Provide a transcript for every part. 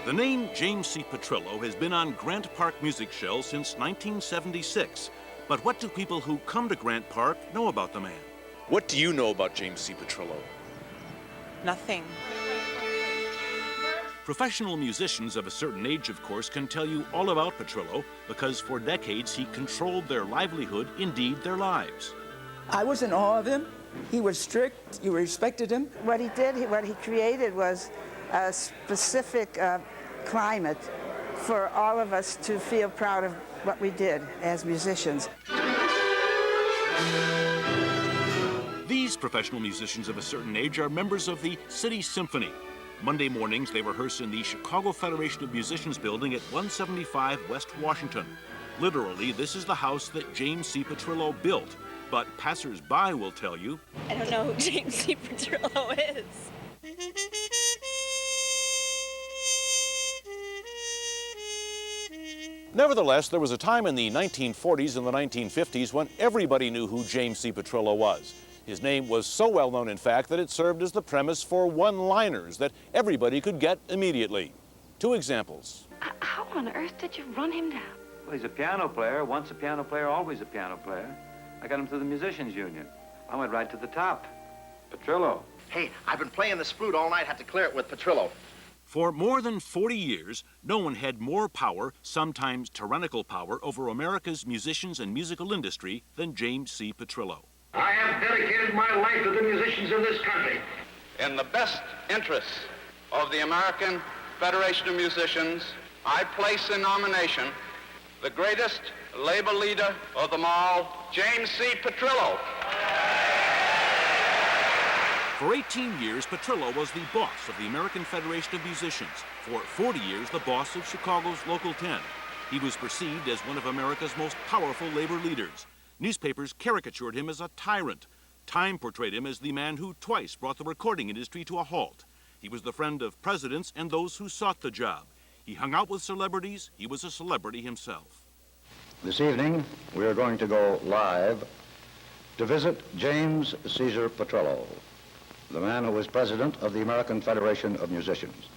The name James C. Petrillo has been on Grant Park music shelves since 1976. But what do people who come to Grant Park know about the man? What do you know about James C. Petrillo? Nothing. Professional musicians of a certain age, of course, can tell you all about Petrillo because for decades he controlled their livelihood, indeed their lives. I was in awe of him. He was strict. You respected him. What he did, what he created was a specific climate for all of us to feel proud of what we did as musicians. These professional musicians of a certain age are members of the City Symphony. Monday mornings, they rehearse in the Chicago Federation of Musicians building at 175 West Washington. Literally, this is the house that James C. Petrillo built. But passers-by will tell you, I don't know who James C. Petrillo is. Nevertheless, there was a time in the 1940s and the 1950s when everybody knew who James C. Petrillo was. His name was so well known, in fact, that it served as the premise for one-liners that everybody could get immediately. Two examples. How on earth did you run him down? Well, he's a piano player. Once a piano player, always a piano player. I got him through the Musicians Union. I went right to the top. Petrillo. Hey, I've been playing this flute all night. Had to clear it with Petrillo. For more than 40 years, no one had more power, sometimes tyrannical power, over America's musicians and musical industry than James C. Petrillo. I have dedicated my life to the musicians of this country. In the best interests of the American Federation of Musicians, I place in nomination the greatest labor leader of them all, James C. Petrillo. For 18 years, Petrillo was the boss of the American Federation of Musicians. For 40 years, the boss of Chicago's Local 10. He was perceived as one of America's most powerful labor leaders. Newspapers caricatured him as a tyrant. Time portrayed him as the man who twice brought the recording industry to a halt. He was the friend of presidents and those who sought the job. He hung out with celebrities. He was a celebrity himself. This evening, we are going to go live to visit James Caesar Petrillo, the man who was president of the American Federation of Musicians.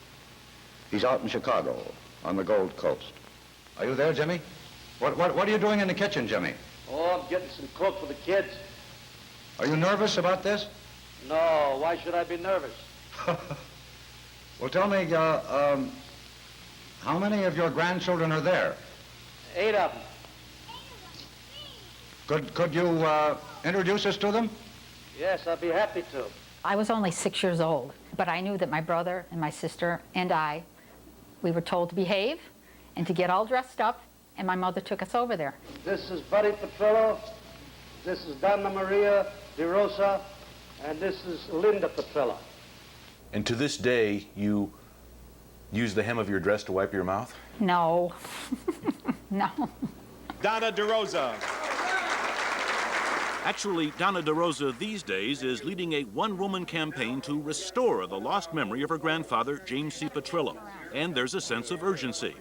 He's out in Chicago on the Gold Coast. Are you there, Jimmy? What are you doing in the kitchen, Jimmy? Oh, I'm getting some coke for the kids. Are you nervous about this? No, why should I be nervous? Well, tell me, how many of your grandchildren are there? 8 of them. Could you introduce us to them? Yes, I'd be happy to. I was only 6 years old, but I knew that my brother and my sister and we were told to behave and to get all dressed up, and my mother took us over there. This is Buddy Petrillo, this is Donna Marie DeRosa, and this is Linda Petrillo. And to this day, you use the hem of your dress to wipe your mouth? No. No. Donna DeRosa. Actually, Donna DeRosa these days is leading a one-woman campaign to restore the lost memory of her grandfather, James C. Petrillo. And there's a sense of urgency.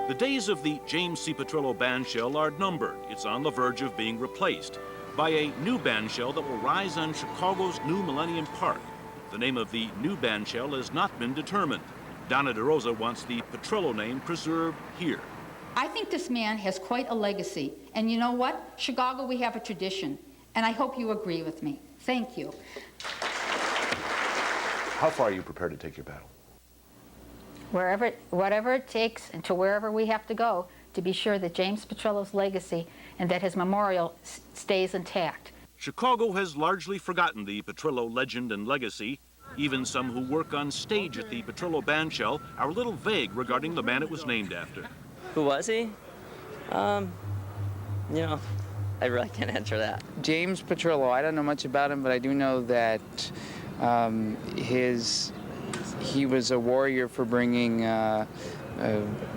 The days of the James C. Petrillo bandshell are numbered. It's on the verge of being replaced by a new bandshell that will rise on Chicago's new Millennium Park. The name of the new bandshell has not been determined. Donna DeRosa wants the Petrillo name preserved here. I think this man has quite a legacy. And you know what? Chicago, we have a tradition. And I hope you agree with me. Thank you. How far are you prepared to take your battle? Whatever it takes, and to wherever we have to go to be sure that James Petrillo's legacy and that his memorial stays intact. Chicago has largely forgotten the Petrillo legend and legacy. Even some who work on stage at the Petrillo bandshell are a little vague regarding the man it was named after. Who was he? You know, I really can't answer that. James Petrillo, I don't know much about him, but I do know that he was a warrior for bringing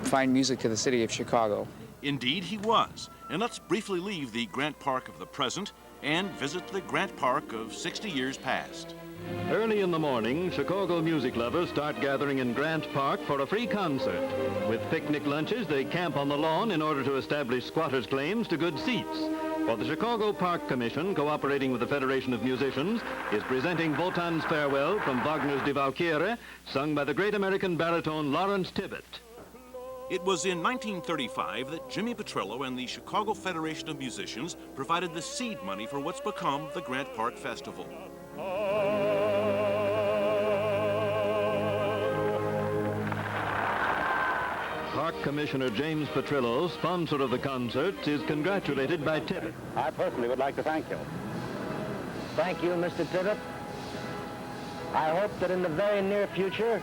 fine music to the city of Chicago. Indeed he was. And let's briefly leave the Grant Park of the present and visit the Grant Park of 60 years past. Early in the morning, Chicago music lovers start gathering in Grant Park for a free concert. With picnic lunches, they camp on the lawn in order to establish squatters' claims to good seats. For the Chicago Park Commission, cooperating with the Federation of Musicians, is presenting Wotan's Farewell from Wagner's Die Walküre, sung by the great American baritone Lawrence Tibbett. It was in 1935 that Jimmy Petrillo and the Chicago Federation of Musicians provided the seed money for what's become the Grant Park Festival. Park Commissioner James Petrillo, sponsor of the concerts, is congratulated by Tibbett. I personally would like to thank you. Thank you, Mr. Tibbett. I hope that in the very near future,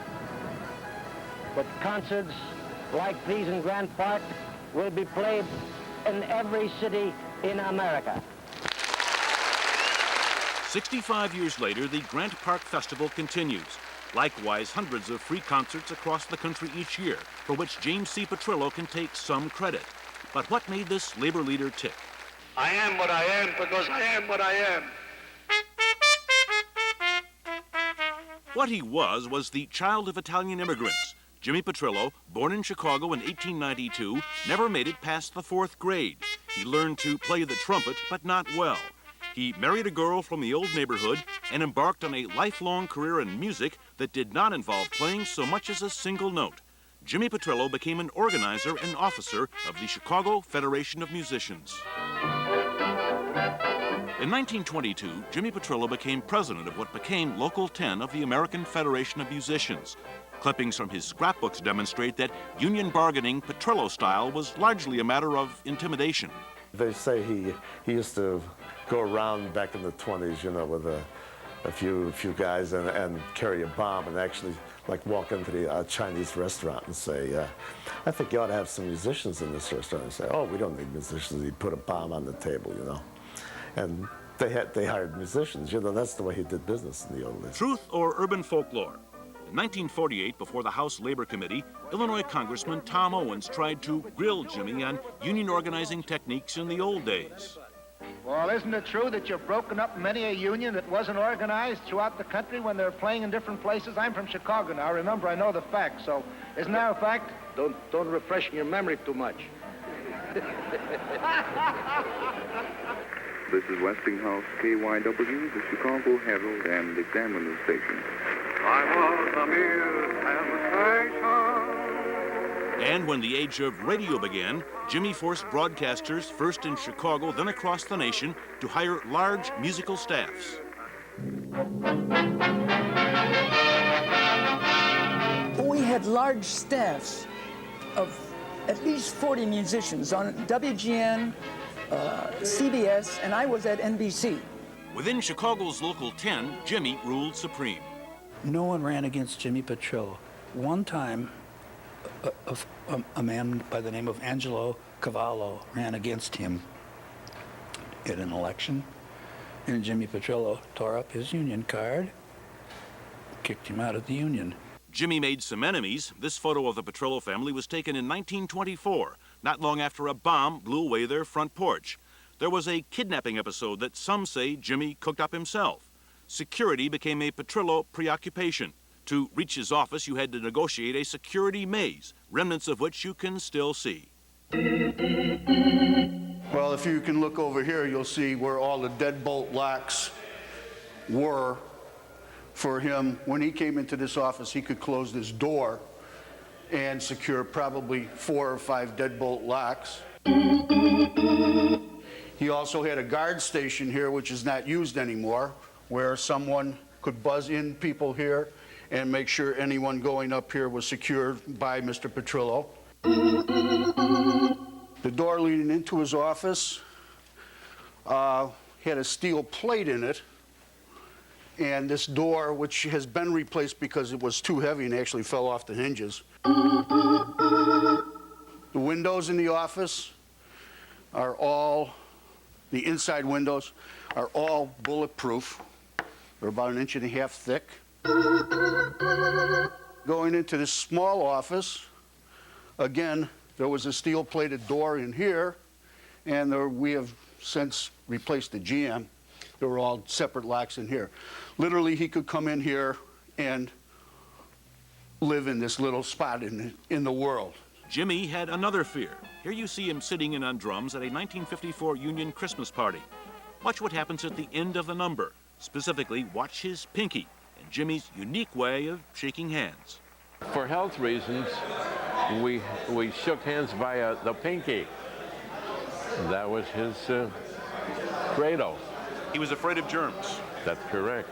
that concerts like these in Grant Park will be played in every city in America. 65 years later, the Grant Park Festival continues. Likewise, hundreds of free concerts across the country each year, for which James C. Petrillo can take some credit. But what made this labor leader tick? I am what I am because I am what I am. What he was the child of Italian immigrants. Jimmy Petrillo, born in Chicago in 1892, never made it past the 4th grade. He learned to play the trumpet, but not well. He married a girl from the old neighborhood and embarked on a lifelong career in music that did not involve playing so much as a single note. Jimmy Petrillo became an organizer and officer of the Chicago Federation of Musicians. In 1922, Jimmy Petrillo became president of what became Local 10 of the American Federation of Musicians. Clippings from his scrapbooks demonstrate that union bargaining Petrillo style was largely a matter of intimidation. They say he used to go around back in the 20s, you know, with a few guys and carry a bomb and actually like walk into the Chinese restaurant and say, I think you ought to have some musicians in this restaurant. And say, oh, we don't need musicians. He put a bomb on the table, you know. And they hired musicians. You know, that's the way he did business in the old days. Truth or urban folklore? In 1948, before the House Labor Committee, Illinois Congressman Tom Owens tried to grill Jimmy on union organizing techniques in the old days. Well, isn't it true that you've broken up many a union that wasn't organized throughout the country when they're playing in different places? I'm from Chicago now. Remember, I know the facts, so isn't that a fact? Don't refresh your memory too much. This is Westinghouse KYW, the Chicago Herald and Examiner station. I was a mere hesitation. And when the age of radio began, Jimmy forced broadcasters, first in Chicago, then across the nation, to hire large musical staffs. We had large staffs of at least 40 musicians on WGN, CBS, and I was at NBC. Within Chicago's Local 10, Jimmy ruled supreme. No one ran against Jimmy Petrillo. One time, a man by the name of Angelo Cavallo ran against him in an election, and Jimmy Petrillo tore up his union card, kicked him out of the union. Jimmy made some enemies. This photo of the Petrillo family was taken in 1924, not long after a bomb blew away their front porch. There was a kidnapping episode that some say Jimmy cooked up himself. Security became a Petrillo preoccupation. To reach his office, you had to negotiate a security maze, remnants of which you can still see. Well, if you can look over here, you'll see where all the deadbolt locks were for him. When he came into this office, he could close this door and secure probably 4 or 5 deadbolt locks. He also had a guard station here, which is not used anymore, where someone could buzz in people here and make sure anyone going up here was secured by Mr. Petrillo. The door leading into his office had a steel plate in it, and this door, which has been replaced because it was too heavy and actually fell off the hinges. The windows in the office are all, the inside windows are all bulletproof. They're about 1.5 inches thick. Going into this small office, again, there was a steel-plated door in here, and we have since replaced the GM. There were all separate locks in here. Literally, he could come in here and live in this little spot in the world. Jimmy had another fear. Here you see him sitting in on drums at a 1954 Union Christmas party. Watch what happens at the end of the number. Specifically, watch his pinky and Jimmy's unique way of shaking hands. For health reasons, we shook hands via the pinky. That was his credo. He was afraid of germs. That's correct.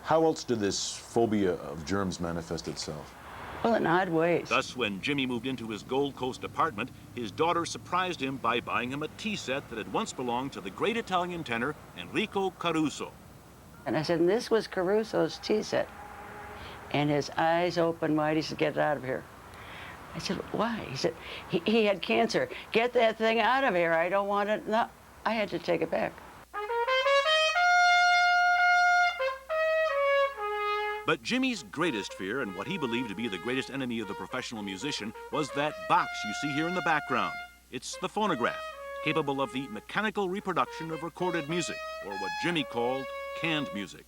How else did this phobia of germs manifest itself? Well, in odd ways. Thus, when Jimmy moved into his Gold Coast apartment, his daughter surprised him by buying him a tea set that had once belonged to the great Italian tenor Enrico Caruso. And I said, and this was Caruso's tea set. And his eyes opened wide. He said, get it out of here. I said, why? He said, he had cancer. Get that thing out of here. I don't want it. No, I had to take it back. But Jimmy's greatest fear, and what he believed to be the greatest enemy of the professional musician, was that box you see here in the background. It's the phonograph, capable of the mechanical reproduction of recorded music, or what Jimmy called canned music.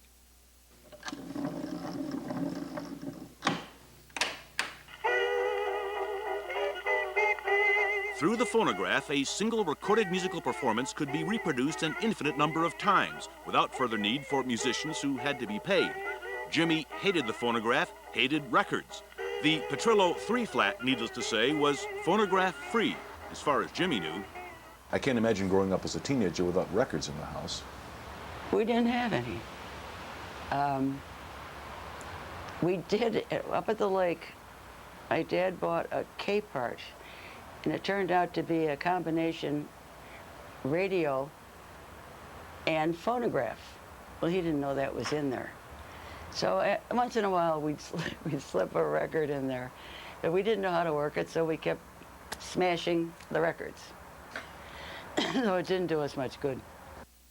Through the phonograph, a single recorded musical performance could be reproduced an infinite number of times, without further need for musicians who had to be paid. Jimmy hated the phonograph, hated records. The Petrillo 3-flat, needless to say, was phonograph-free, as far as Jimmy knew. I can't imagine growing up as a teenager without records in the house. We didn't have any. We did, up at the lake, my dad bought a K-part, and it turned out to be a combination radio and phonograph. Well, he didn't know that was in there. So once in a while, we'd slip a record in there. But we didn't know how to work it, so we kept smashing the records. So it didn't do us much good.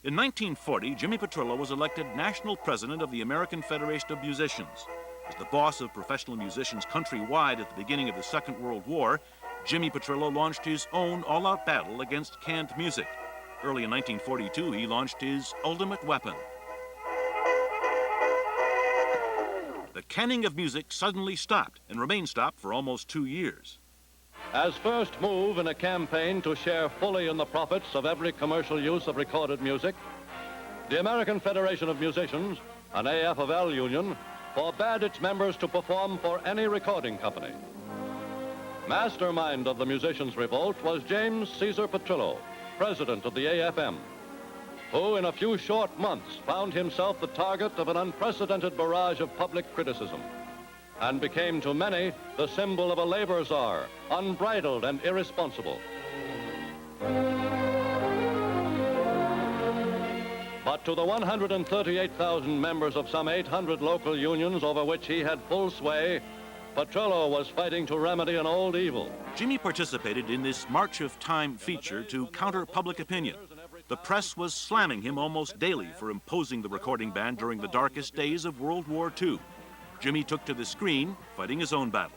In 1940, Jimmy Petrillo was elected national president of the American Federation of Musicians. As the boss of professional musicians countrywide at the beginning of the Second World War, Jimmy Petrillo launched his own all-out battle against canned music. Early in 1942, he launched his ultimate weapon. The canning of music suddenly stopped and remained stopped for almost 2 years. As first move in a campaign to share fully in the profits of every commercial use of recorded music, the American Federation of Musicians, an AFofM union, forbade its members to perform for any recording company. Mastermind of the musicians' revolt was James Caesar Petrillo, president of the AFM, who in a few short months found himself the target of an unprecedented barrage of public criticism and became to many the symbol of a labor czar, unbridled and irresponsible. But to the 138,000 members of some 800 local unions over which he had full sway, Petrillo was fighting to remedy an old evil. Jimmy participated in this March of Time feature to counter public opinion. The press was slamming him almost daily for imposing the recording ban during the darkest days of World War II. Jimmy took to the screen, fighting his own battle.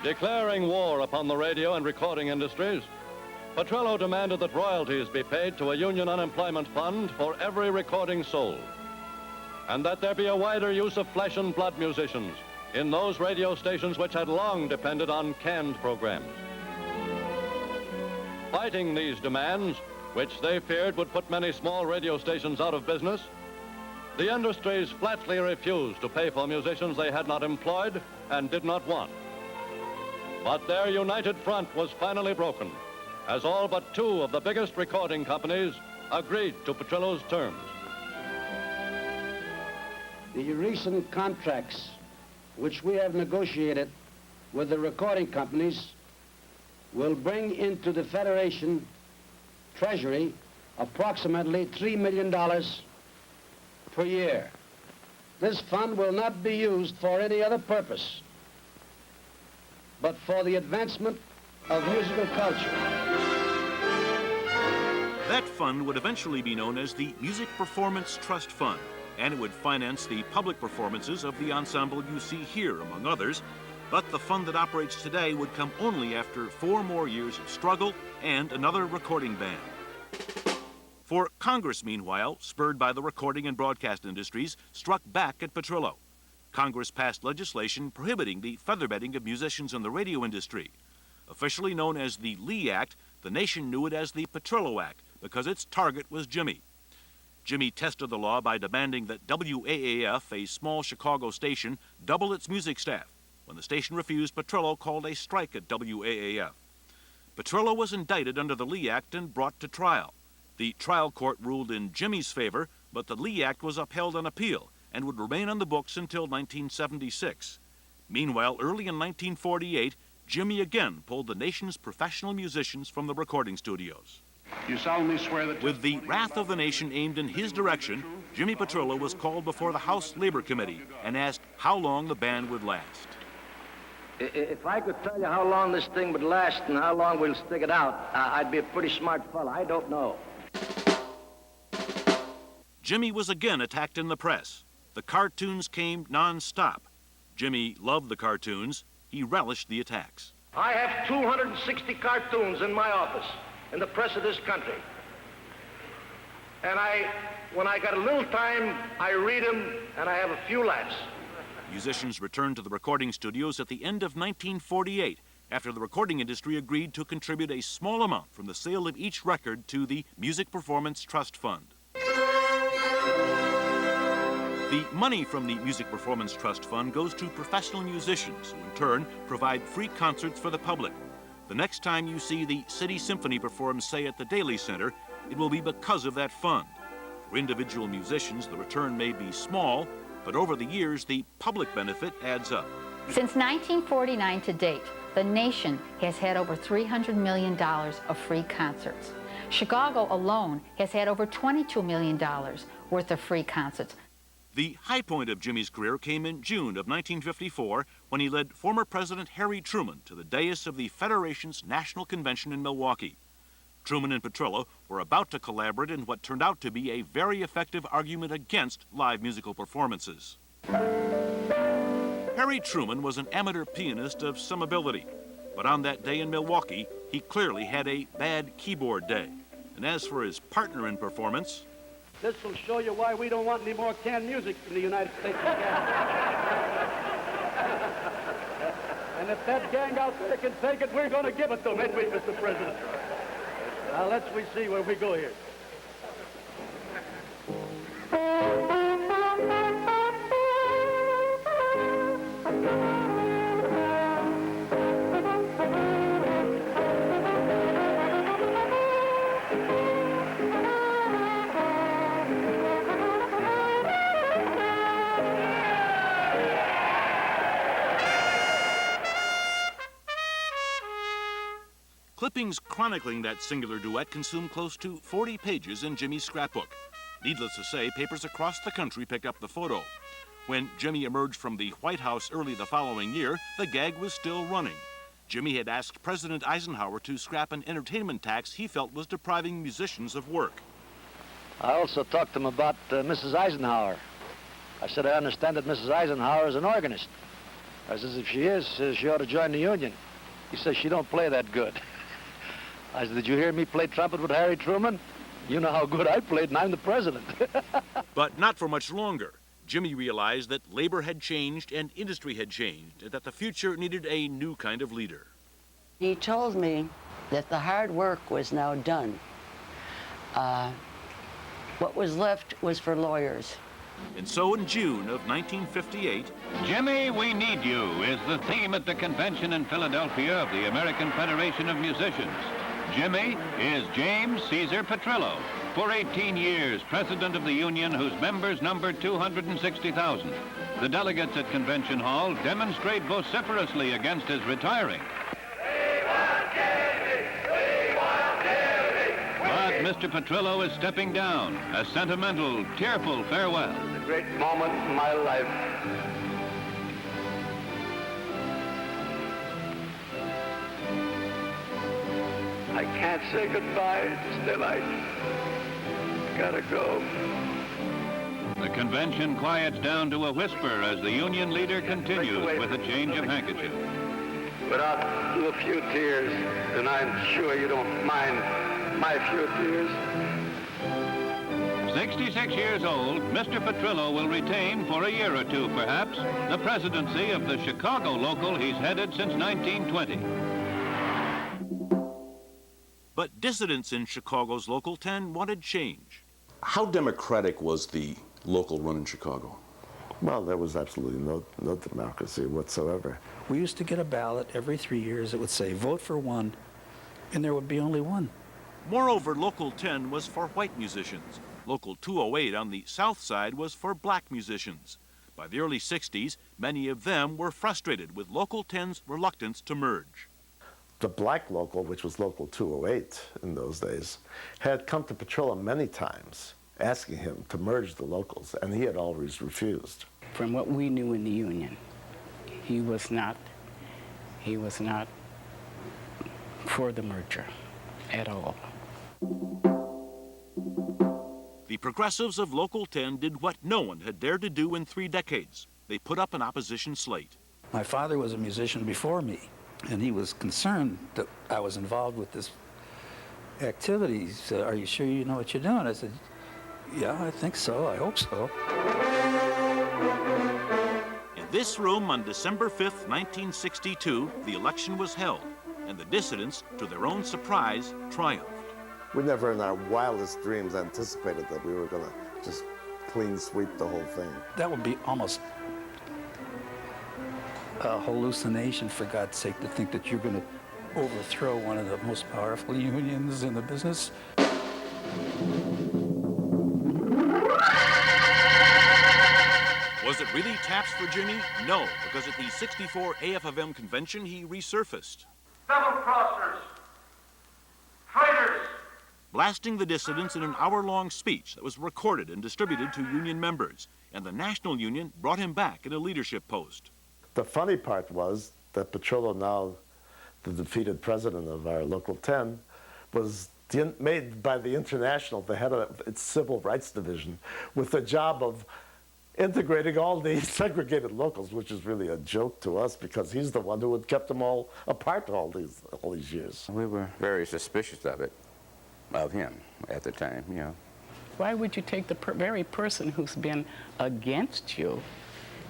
Declaring war upon the radio and recording industries, Petrillo demanded that royalties be paid to a union unemployment fund for every recording sold, and that there be a wider use of flesh and blood musicians in those radio stations which had long depended on canned programs. Fighting these demands, which they feared would put many small radio stations out of business, the industries flatly refused to pay for musicians they had not employed and did not want. But their united front was finally broken, as all but two of the biggest recording companies agreed to Petrillo's terms. The recent contracts which we have negotiated with the recording companies will bring into the Federation Treasury approximately $3 million per year. This fund will not be used for any other purpose but for the advancement of musical culture. That fund would eventually be known as the Music Performance Trust Fund, and it would finance the public performances of the ensemble you see here, among others. But the fund that operates today would come only after 4 more years of struggle and another recording ban. For Congress, meanwhile, spurred by the recording and broadcast industries, struck back at Petrillo. Congress passed legislation prohibiting the featherbedding of musicians in the radio industry. Officially known as the Lee Act, the nation knew it as the Petrillo Act because its target was Jimmy. Jimmy tested the law by demanding that WAAF, a small Chicago station, double its music staff. When the station refused, Petrillo called a strike at WAAF. Petrillo was indicted under the Lee Act and brought to trial. The trial court ruled in Jimmy's favor, but the Lee Act was upheld on appeal and would remain on the books until 1976. Meanwhile, early in 1948, Jimmy again pulled the nation's professional musicians from the recording studios. You solemnly swear that... With the wrath of the nation aimed in his direction, Jimmy Petrillo was called before the House Labor Committee and asked how long the band would last. If I could tell you how long this thing would last and how long we'll stick it out, I'd be a pretty smart fella. I don't know. Jimmy was again attacked in the press. The cartoons came non-stop. Jimmy loved the cartoons. He relished the attacks. I have 260 cartoons in my office, in the press of this country. And when I got a little time, I read them and I have a few laughs. Musicians returned to the recording studios at the end of 1948 after the recording industry agreed to contribute a small amount from the sale of each record to the Music Performance Trust Fund. The money from the Music Performance Trust Fund goes to professional musicians who in turn provide free concerts for the public. The next time you see the City Symphony perform, say, at the Daly Center, it will be because of that fund. For individual musicians, the return may be small, but over the years, the public benefit adds up. Since 1949 to date, the nation has had over $300 million of free concerts. Chicago alone has had over $22 million worth of free concerts. The high point of Jimmy's career came in June of 1954 when he led former President Harry Truman to the dais of the Federation's National Convention in Milwaukee. Truman and Petrillo were about to collaborate in what turned out to be a very effective argument against live musical performances. Harry Truman was an amateur pianist of some ability, but on that day in Milwaukee, he clearly had a bad keyboard day. And as for his partner in performance, This will show you why we don't want any more canned music in the United States of And if that gang out there can take it, we're going to give it to them, ain't we, Mr. President? Now, let's see where we go here. Clippings chronicling that singular duet consumed close to 40 pages in Jimmy's scrapbook. Needless to say, papers across the country picked up the photo. When Jimmy emerged from the White House early the following year, the gag was still running. Jimmy had asked President Eisenhower to scrap an entertainment tax he felt was depriving musicians of work. I also talked to him about Mrs. Eisenhower. I said, I understand that Mrs. Eisenhower is an organist. I says, if she is, she ought to join the union. He says, she don't play that good. I said, did you hear me play trumpet with Harry Truman? You know how good I played, and I'm the president. But not for much longer. Jimmy realized that labor had changed and industry had changed, and that the future needed a new kind of leader. He told me that the hard work was now done. What was left was for lawyers. And so in June of 1958, Jimmy, we need you is the theme at the convention in Philadelphia of the American Federation of Musicians. Jimmy is James Caesar Petrillo, for 18 years president of the union whose members numbered 260,000. The delegates at Convention Hall demonstrate vociferously against his retiring. But Mr. Petrillo is stepping down, a sentimental, tearful farewell. It's a great moment in my life. I can't say goodbye, still I gotta go. The convention quiets down to a whisper as the union leader continues with a change of handkerchief. But I'll do a few tears, and I'm sure you don't mind my few tears. 66 years old, Mr. Petrillo will retain for a year or two, perhaps, the presidency of the Chicago local he's headed since 1920. But dissidents in Chicago's Local 10 wanted change. How democratic was the local run in Chicago? Well, there was absolutely no democracy whatsoever. We used to get a ballot every 3 years that would say, vote for one, and there would be only one. Moreover, Local 10 was for white musicians. Local 208 on the south side was for black musicians. By the early 60s, many of them were frustrated with Local 10's reluctance to merge. The black local, which was Local 208 in those days, had come to Petrillo many times asking him to merge the locals, and he had always refused. From what we knew in the union, he was not for the merger at all. The progressives of Local 10 did what no one had dared to do in 3 decades. They put up an opposition slate. My father was a musician before me, and he was concerned that I was involved with this activity. He said, "Are you sure you know what you're doing?" I said, "Yeah, I think so. I hope so." In this room on December 5th, 1962, the election was held, and the dissidents, to their own surprise, triumphed. We never in our wildest dreams anticipated that we were going to just clean sweep the whole thing. That would be almost a hallucination, for God's sake, to think that you're going to overthrow one of the most powerful unions in the business. Was it really taps for Jimmy? No, because at the '64 AFofM convention, he resurfaced. Double-crossers, traitors. Blasting the dissidents in an hour-long speech that was recorded and distributed to union members, and the National Union brought him back in a leadership post. The funny part was that Petrillo, now the defeated president of our Local 10, was made by the International the head of its civil rights division with the job of integrating all the segregated locals, which is really a joke to us because he's the one who had kept them all apart all these years. We were very suspicious of him at the time, you know. Why would you take the very person who's been against you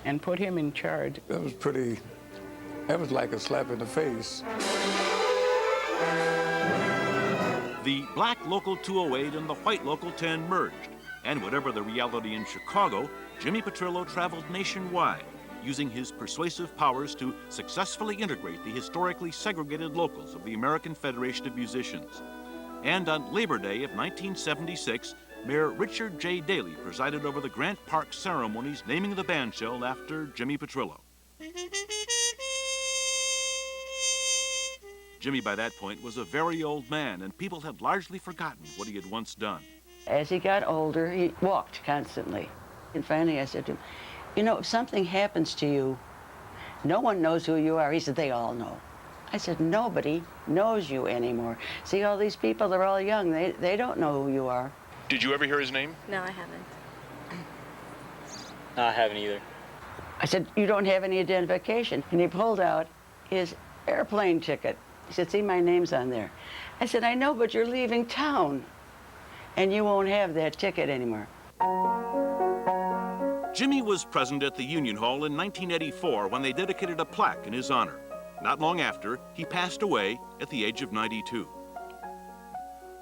and put him in charge? That was like a slap in the face. The black Local 208 and the white Local 10 merged, and whatever the reality in Chicago, Jimmy Petrillo traveled nationwide, using his persuasive powers to successfully integrate the historically segregated locals of the American Federation of Musicians. And on Labor Day of 1976, Mayor Richard J. Daley presided over the Grant Park ceremonies naming the bandshell after Jimmy Petrillo. Jimmy, by that point, was a very old man, and people had largely forgotten what he had once done. As he got older, he walked constantly. And finally I said to him, "You know, if something happens to you, no one knows who you are." He said, "They all know." I said, "Nobody knows you anymore. See, all these people, they're all young. They don't know who you are." Did you ever hear his name? No, I haven't. No, I haven't either. I said, "You don't have any identification." And he pulled out his airplane ticket. He said, "See, my name's on there." I said, "I know, but you're leaving town, and you won't have that ticket anymore." Jimmy was present at the Union Hall in 1984 when they dedicated a plaque in his honor. Not long after, he passed away at the age of 92.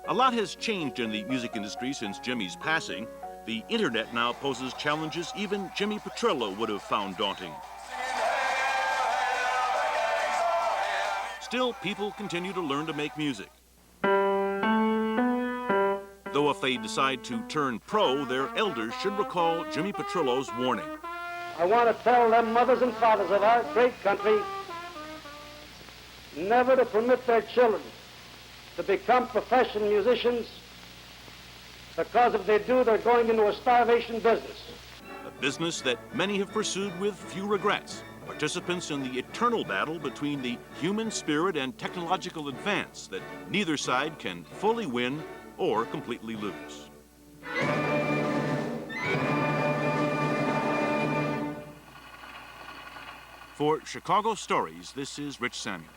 A lot has changed in the music industry since Jimmy's passing. The internet now poses challenges even Jimmy Petrillo would have found daunting. Still, people continue to learn to make music. Though if they decide to turn pro, their elders should recall Jimmy Petrillo's warning. I want to tell them mothers and fathers of our great country never to permit their children to become professional musicians, because if they do, they're going into a starvation business. A business that many have pursued with few regrets. Participants in the eternal battle between the human spirit and technological advance that neither side can fully win or completely lose. For Chicago Stories, this is Rich Samuel.